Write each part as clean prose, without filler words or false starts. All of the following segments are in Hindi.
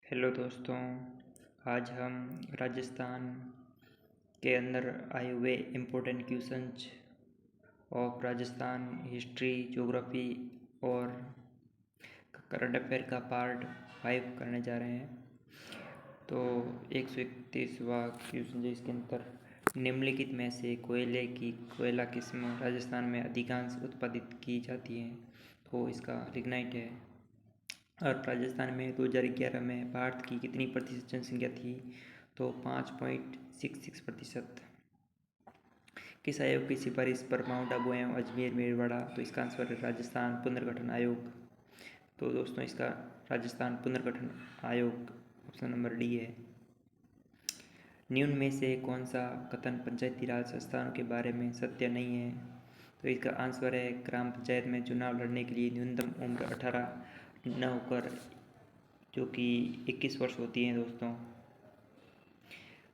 हेलो दोस्तों, आज हम राजस्थान के अंदर आए हुए important questions of Rajasthan history, geography और करंट अफेयर का पार्ट 5 करने जा रहे हैं। तो 131वां क्वेश्चन है इसके अंदर, निम्नलिखित में से कोयला किस्म राजस्थान में अधिकांश उत्पादित की जाती है। तो इसका लिग्नाइट है। और राजस्थान में 2011 में भारत की कितनी प्रतिशत जनसंख्या थी? तो 5.66%। किस आयोग की सिफारिश पर माउंट आबू एवं अजमेर में बढ़ा? तो इसका आंसर है राजस्थान पुनर्गठन आयोग। तो दोस्तों इसका राजस्थान पुनर्गठन आयोग ऑप्शन नंबर डी है। निम्न में से कौन सा कथन पंचायती राज संस्थानों के बारे में सत्य नहीं है? तो इसका आंसर है ग्राम पंचायत में चुनाव लड़ने के लिए न्यूनतम उम्र 18 न होकर जो कि 21 वर्ष होती है। दोस्तों,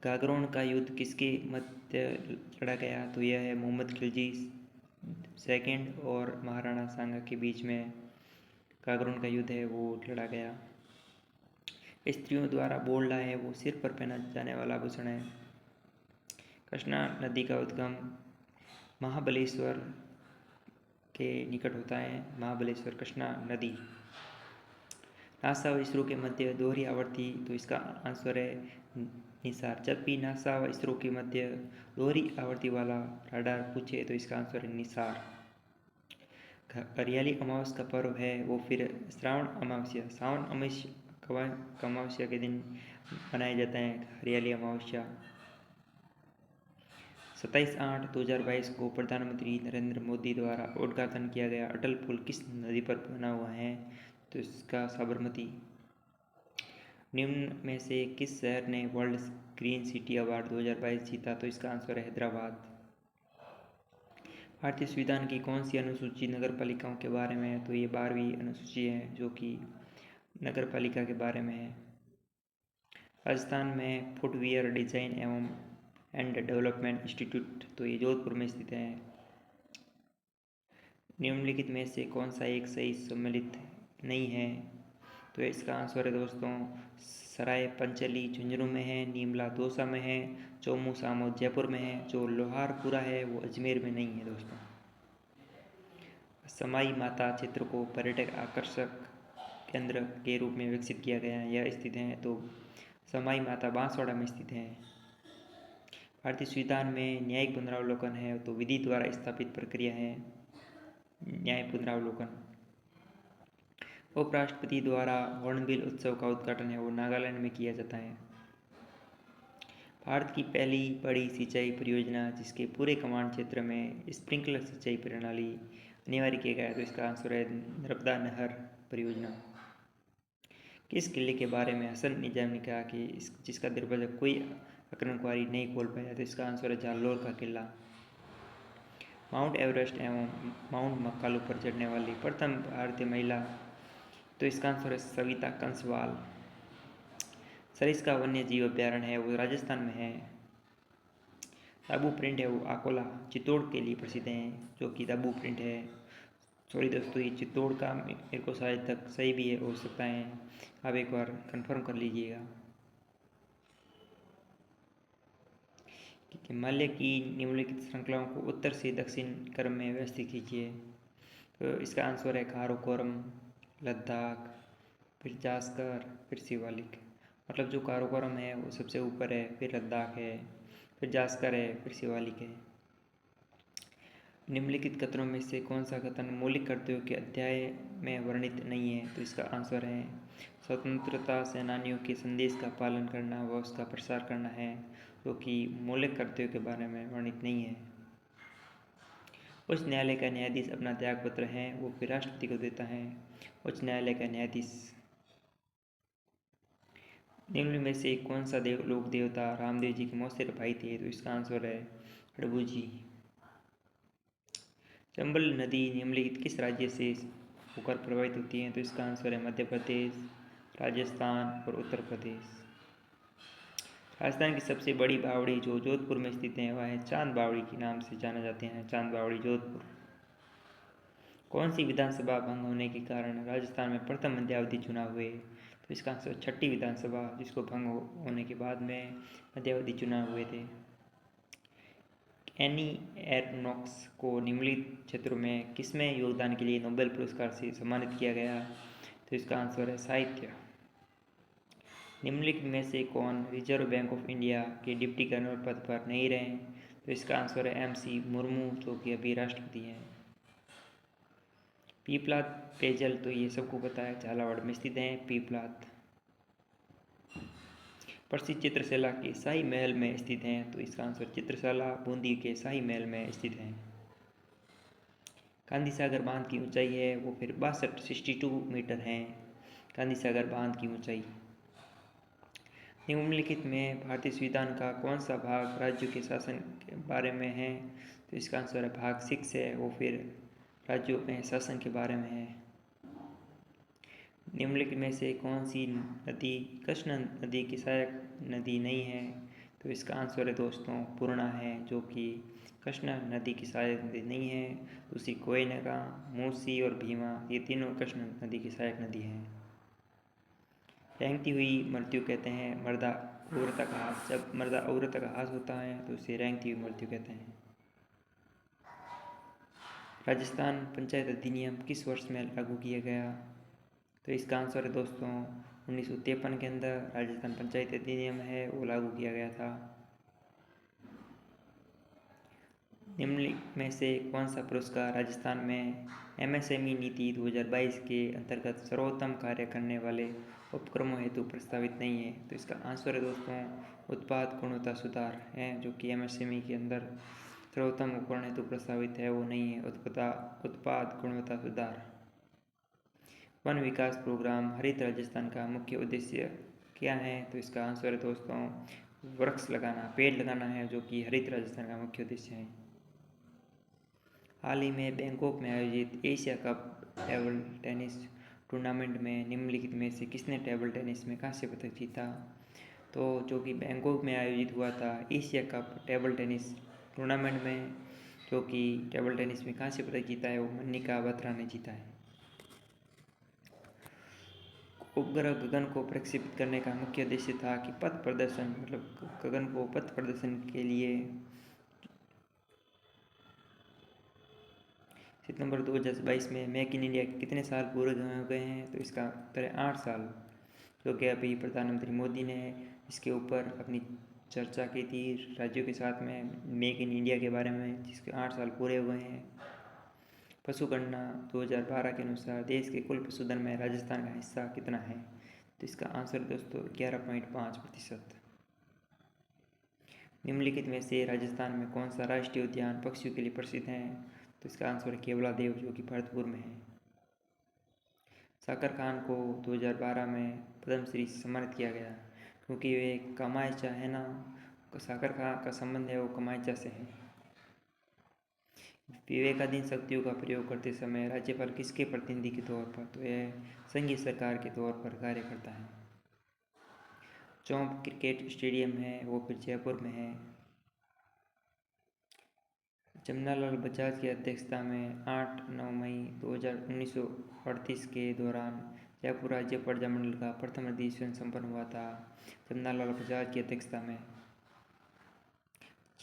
गागरोन का युद्ध किसके मध्य लड़ा गया? तो यह है मोहम्मद खिलजी सेकंड और महाराणा सांगा के बीच में गागरोन का युद्ध है वो लड़ा गया। स्त्रियों द्वारा बोलना है वो सिर पर पहना जाने वाला आभूषण है। कृष्णा नदी का उद्गम महाबलेश्वर के निकट होता है। महाबलेश्वर कृष्णा नदी। नासा व इसरो के मध्य दोहरी आवर्ती? तो इसका आंसर है निसार। जब भी नासा व इसरो के मध्य दोहरी आवर्ती वाला राडार पूछे तो इसका आंसर है निसार। हरियाली अमावस्या का पर्व है वो फिर श्रावण अमावस्या, सावन अमावस्या के दिन मनाया जाता है हरियाली अमावस्या। 27/8/2022 को प्रधानमंत्री नरेंद्र मोदी द्वारा उद्घाटन किया गया अटल पुल किस नदी पर बना हुआ है? तो इसका साबरमती। निम्न में से किस शहर ने वर्ल्ड ग्रीन सिटी अवार्ड 2022 जीता? तो इसका आंसर है हैदराबाद। भारतीय संविधान की कौन सी अनुसूची नगर पालिकाओं के बारे में है? तो ये 12वीं अनुसूची है जो कि नगर पालिका के बारे में है। राजस्थान में footwear design and development institute, तो ये जोधपुर में स्थित है। निम्नलिखित में से कौन सा एक सही सम्मिलित नहीं है? तो इसका आंसर है दोस्तों सराय पंचली झुंझुनू में है, नीमला दौसा में है, चौमू सामो जयपुर में है, जो लोहारपुरा है वो अजमेर में नहीं है। दोस्तों, समाई माता क्षेत्र को पर्यटक आकर्षक केंद्र के रूप में विकसित किया गया है। यह स्थित है तो समाई माता बांसवाड़ा में स्थित है। भारतीय संविधान में न्यायिक पुनरावलोकन है तो विधि द्वारा स्थापित प्रक्रिया है न्याय पुनरावलोकन। उपराष्ट्रपति द्वारा हॉर्नबिल उत्सव का उद्घाटन है वो नागालैंड में किया जाता है। भारत की पहली बड़ी सिंचाई परियोजना जिसके पूरे कमांड क्षेत्र में स्प्रिंकलर सिंचाई प्रणाली अनिवार्य किया गया है तो इसका आंसर है नर्मदा नहर परियोजना। किस किले के बारे में हसन निजाम ने कहा कि जिसका दरवाजा कोई आक्रमणकारी नहीं खोल पाया? तो इसका आंसर है जालोर का किला। माउंट एवरेस्ट एवं माउंट मकालू पर चढ़ने वाली प्रथम भारतीय महिला? तो इसका आंसर है सविता कंसवाल। सरिस्का वन्य जीव अभ्यारण्य है वो राजस्थान में है। ताबू प्रिंट है वो अकोला चित्तौड़ के लिए प्रसिद्ध है जो कि ताबू प्रिंट है। सॉरी दोस्तों, ये चित्तौड़ का मेरे को शायद तक सही भी है हो सकता है, आप एक बार कंफर्म कर लीजिएगा। हिमालय की निम्नलिखित श्रृंखलाओं को उत्तर से दक्षिण क्रम में व्यवस्थित कीजिए। तो इसका आंसर है काराकोरम, लद्दाख, फिर जास्कर, फिर शिवालिक। मतलब जो काराकोरम है वो सबसे ऊपर है, फिर लद्दाख है, फिर जास्कर है, फिर शिवालिक है। निम्नलिखित कथनों में से कौन सा कथन मौलिक कर्तव्यों के अध्याय में वर्णित नहीं है? तो इसका आंसर है स्वतंत्रता सेनानियों के संदेश का पालन करना व उसका प्रसार करना है, जो कि मौलिक कर्तव्यों के बारे में वर्णित नहीं है। उच्च न्यायालय का न्यायाधीश अपना त्यागपत्र है वो फिर राष्ट्रपति को देता है। उच्च न्यायालय का न्यायाधीश। निम्न में से कौन सा लोक देवता रामदेव जी के मौसेरे भाई थे? तो इसका आंसर है हड़बू जी। चंबल नदी निम्नलिखित किस राज्य से होकर प्रवाहित होती है? तो इसका आंसर है मध्य प्रदेश, राजस्थान और उत्तर प्रदेश। राजस्थान की सबसे बड़ी बावड़ी जो जोधपुर में स्थित है वह है चांद बावड़ी के नाम से जाना जाते हैं, चांद बावड़ी जोधपुर। कौन सी विधानसभा भंग होने के कारण राजस्थान में प्रथम मध्यावधि चुनाव हुए? तो तो इसका आंसर छठी विधानसभा, जिसको भंग होने के बाद में मध्यावधि चुनाव हुए थे। एनी एरनॉक्स को निम्नलिखित क्षेत्रों में किसमें योगदान के लिए नोबेल पुरस्कार से सम्मानित किया गया? तो इसका आंसर है साहित्य। निम्नलिखित में से कौन रिजर्व बैंक ऑफ इंडिया के डिप्टी गवर्नर पद पर नहीं रहे? तो इसका आंसर है MC मुर्मू, जो कि अभी राष्ट्रपति हैं। पीपलाद पेयजल, तो ये सबको पता है, झालावाड़ में स्थित है पीपलाद। प्रसिद्ध चित्रशाला के शाही महल में स्थित हैं? तो इसका आंसर चित्रशाला बूंदी के शाही महल में स्थित हैं। गांधी सागर बांध की ऊंचाई है वो फिर 62 मीटर है, गांधी सागर बांध की ऊंचाई। निम्नलिखित में भारतीय संविधान का कौन सा भाग राज्यों के शासन के बारे में है? तो इसका आंसर है भाग 6 है वो फिर राज्यों में शासन के बारे में है। निम्नलिखित में से कौन सी नदी कृष्ण नदी की सहायक नदी नहीं है? तो इसका आंसर है दोस्तों पूर्णा है, जो कि कृष्णा नदी की सहायक नदी नहीं है। दूसरी कोयनगा, मूसी और भीमा, ये तीनों कृष्ण नदी की सहायक नदी हैं। रेंगती हुई मृत्यु कहते हैं मर्दा औरत का हास, जब मर्दा औरत का हास होता है तो उसे रेंगती हुई मृत्यु कहते हैं। राजस्थान पंचायत अधिनियम किस वर्ष में लागू किया गया? तो इसका आंसर है दोस्तों 1953 के अंदर राजस्थान पंचायत अधिनियम है वो लागू किया गया था। निम्नलिखित में से कौन सा पुरस्कार राजस्थान में MSME नीति 2022 के अंतर्गत सर्वोत्तम कार्य करने वाले उपक्रमों हेतु प्रस्तावित नहीं है? तो इसका आंसर है दोस्तों उत्पाद गुणवत्ता सुधार है, जो कि MSME के अंदर सर्वोत्तम उपकरण हेतु प्रस्तावित है वो नहीं है। उत्पाद गुणवत्ता सुधार। वन विकास प्रोग्राम हरित राजस्थान का मुख्य उद्देश्य क्या है? तो इसका आंसर है दोस्तों वृक्ष लगाना, पेड़ लगाना है, जो कि हरित राजस्थान का मुख्य उद्देश्य है। हाल ही में बैंकॉक में आयोजित Asia cup table tennis tournament में निम्नलिखित में से किसने टेबल टेनिस में कांस्य पदक जीता? तो जो कि बैंकॉक में आयोजित हुआ था Asia cup table tennis tournament में, जो कि टेबल टेनिस में कांस्य पदक जीता है वो मनिका बत्रा ने जीता है। उपग्रह गगन को प्रक्षेपित करने का मुख्य उद्देश्य था कि पथ प्रदर्शन, मतलब गगन को पथ प्रदर्शन के लिए सितंबर 2022 में मेक इन इंडिया के कितने साल पूरे हो गए हैं? तो इसका उत्तर है 8 साल, जो कि अभी प्रधानमंत्री मोदी ने इसके ऊपर अपनी चर्चा की थी राज्यों के साथ में मेक इन इंडिया के बारे में, जिसके 8 साल पूरे हुए हैं। पशुगणना 2012 के अनुसार देश के कुल पशुधन में राजस्थान का हिस्सा कितना है? तो इसका आंसर दोस्तों 11.5%। निम्नलिखित में से राजस्थान में कौन सा राष्ट्रीय उद्यान पक्षियों के लिए प्रसिद्ध है? तो इसका आंसर है केवलादेव, जो कि भरतपुर में है। साकर खान को 2012 में पद्मश्री से सम्मानित किया गया क्योंकि वे कमायचा है ना, साकर खान का संबंध है वो कमायचा से है। विवेकाधीन शक्तियों का प्रयोग करते समय राज्यपाल किसके प्रतिनिधि के तौर पर? तो यह संघीय सरकार के तौर पर कार्य करता है। चौंप क्रिकेट स्टेडियम है वो फिर जयपुर में है। जमनालाल बजाज की अध्यक्षता में 8-9 मई 1938 के दौरान जयपुर राज्य प्रजामंडल का प्रथम अधिवेशन संपन्न हुआ था। जमनालाल बजाज की अध्यक्षता में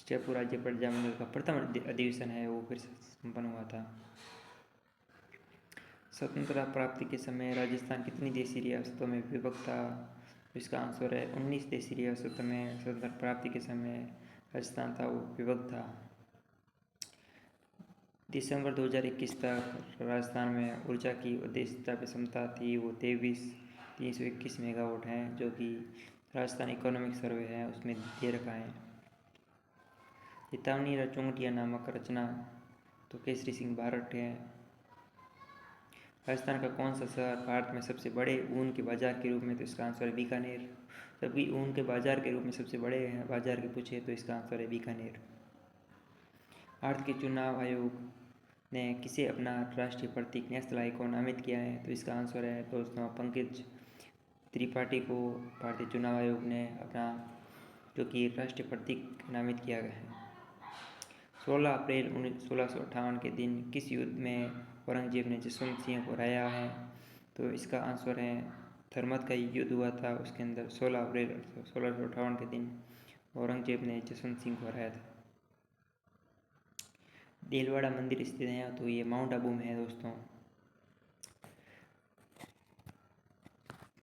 जयपुर राज्य प्रजामंडल का प्रथम अधिवेशन है वो फिर संपन्न हुआ था। स्वतंत्रता प्राप्ति के समय राजस्थान कितनी देशी रियासतों में विभक्त था? इसका आंसर है 19 देशी रियासतों में स्वतंत्रता प्राप्ति के समय राजस्थान था वो विभक्त था। दिसंबर 2021 तक राजस्थान में ऊर्जा की उद्देश्यता क्षमता थी वो 23,321 मेगावाट है, जो कि राजस्थान इकोनॉमिक सर्वे है उसमें दे रखा है। चेतावनी चुंगटिया नामक रचना तो केसरी सिंह भारत है। राजस्थान का कौन सा शहर भारत में सबसे बड़े ऊन के बाजार के रूप में? तो इसका आंसर है बीकानेर। सभी ऊन के बाजार के रूप में सबसे बड़े बाजार के पूछे तो इसका आंसर है बीकानेर। भारत के चुनाव आयोग ने किसे अपना राष्ट्रीय प्रतीक नेशनल आइकॉन नामित किया है? तो इसका आंसर है दोस्तों पंकज त्रिपाठी को भारतीय चुनाव आयोग ने अपना जो कि राष्ट्रीय प्रतीक नामित किया गया है। 16 अप्रैल 1658 के दिन किस युद्ध में औरंगजेब ने जसवंत सिंह को हराया है? तो इसका आंसर है थरमत का युद्ध हुआ था, उसके अंदर 16 अप्रैल 1658 के दिन औरंगजेब ने जसवंत सिंह को हराया था। देलवाड़ा मंदिर स्थित है तो ये माउंट आबू में है दोस्तों।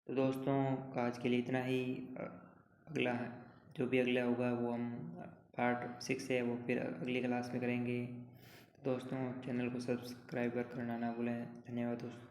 तो दोस्तों आज के लिए इतना ही। अगला जो भी अगला होगा वो हम पार्ट 6 है वो फिर अगली क्लास में करेंगे। दोस्तों चैनल को सब्सक्राइब करना ना भूलें। धन्यवाद दोस्तों।